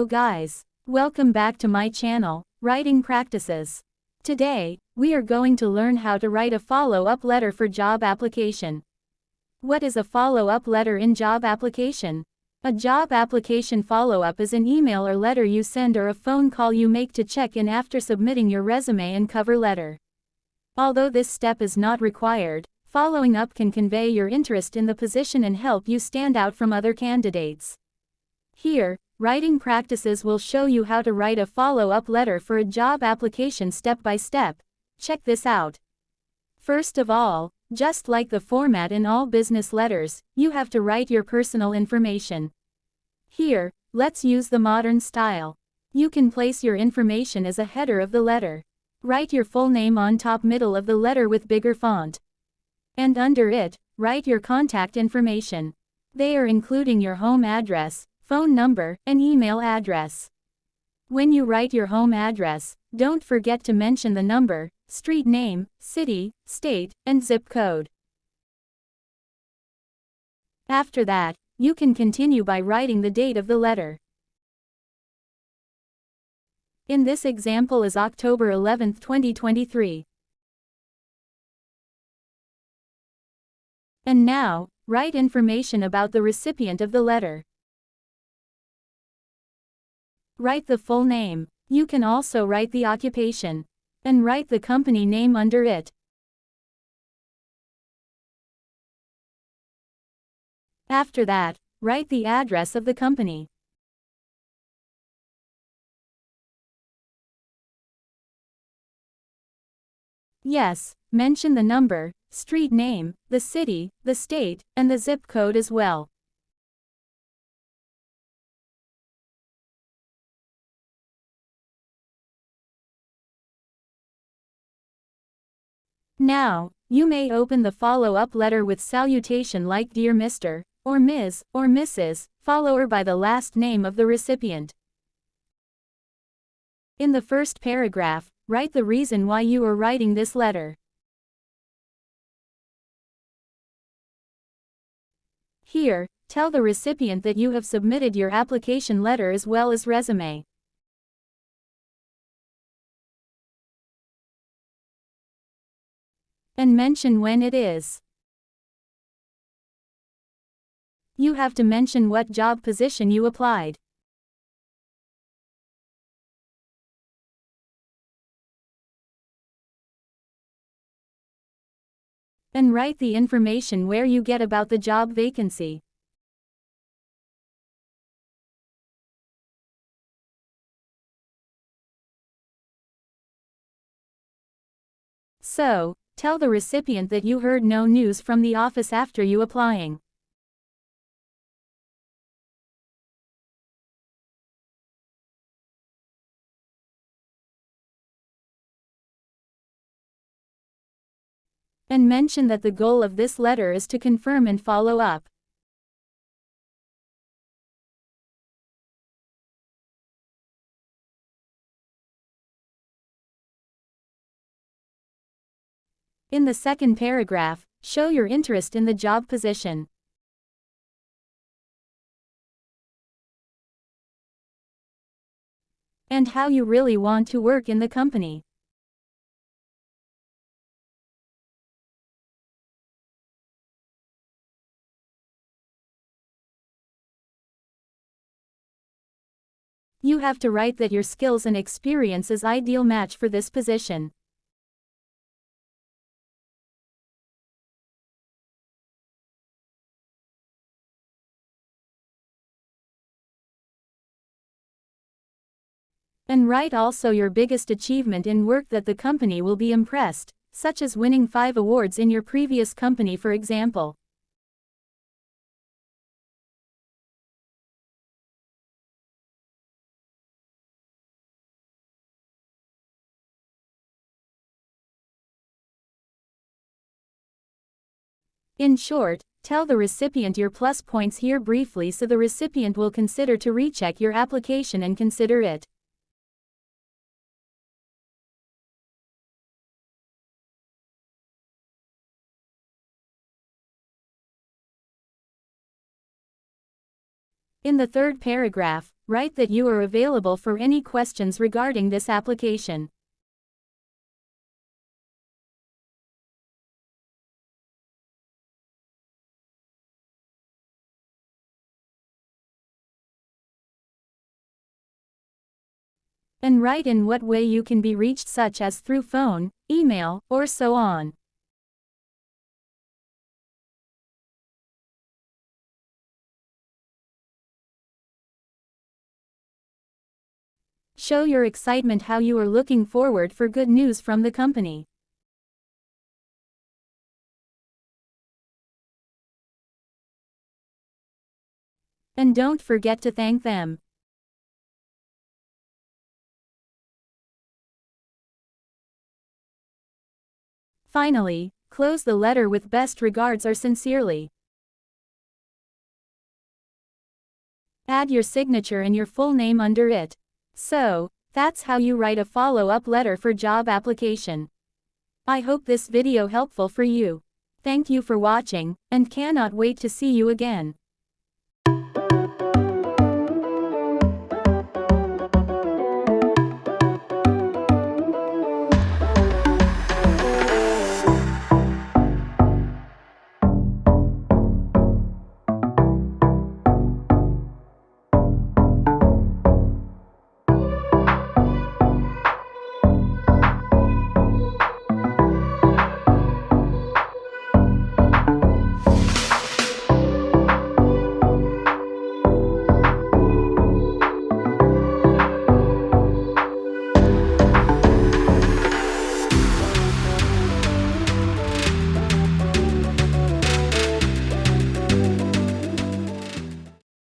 Hello guys. Welcome back to my channel, Writing Practices. Today, we are going to learn how to write a follow-up letter for job application. What is a follow-up letter in job application? A job application follow-up is an email or letter you send or a phone call you make to check in after submitting your resume and cover letter. Although this step is not required, following up can convey your interest in the position and help you stand out from other candidates. Here, Writing Practices will show you how to write a follow-up letter for a job application step by step. Check this out. First of all, just like the format in all business letters, you have to write your personal information. Here, let's use the modern style. You can place your information as a header of the letter. Write your full name on top middle of the letter with bigger font. And under it, write your contact information. They are including your home address, phone number, and email address. When you write your home address, don't forget to mention the number, street name, city, state, and zip code. After that, you can continue by writing the date of the letter. In this example is October 11, 2023. And now, write information about the recipient of the letter. Write the full name. You can also write the occupation. And write the company name under it. After that, write the address of the company. Yes, mention the number, street name, the city, the state, and the zip code as well. Now, you may open the follow-up letter with salutation like Dear Mr. or Ms. or Mrs., follower by the last name of the recipient. In the first paragraph, write the reason why you are writing this letter. Here, tell the recipient that you have submitted your application letter as well as resume. And mention when it is. You have to mention what job position you applied. And write the information where you get about the job vacancy. So, tell the recipient that you heard no news from the office after you applying. And mention that the goal of this letter is to confirm and follow up. In the second paragraph, show your interest in the job position. And how you really want to work in the company. You have to write that your skills and experience is ideal match for this position. And write also your biggest achievement in work that the company will be impressed, such as winning 5 awards in your previous company, for example. In short, tell the recipient your plus points here briefly so the recipient will consider to recheck your application and consider it. In the third paragraph, Write that you are available for any questions regarding this application. And write in what way you can be reached, such as through phone, email, or so on. Show your excitement how you are looking forward for good news from the company. And don't forget to thank them. Finally, close the letter with best regards or sincerely. Add your signature and your full name under it. So, that's how you write a follow-up letter for job application. I hope this video helpful for you. Thank you for watching, and cannot wait to see you again.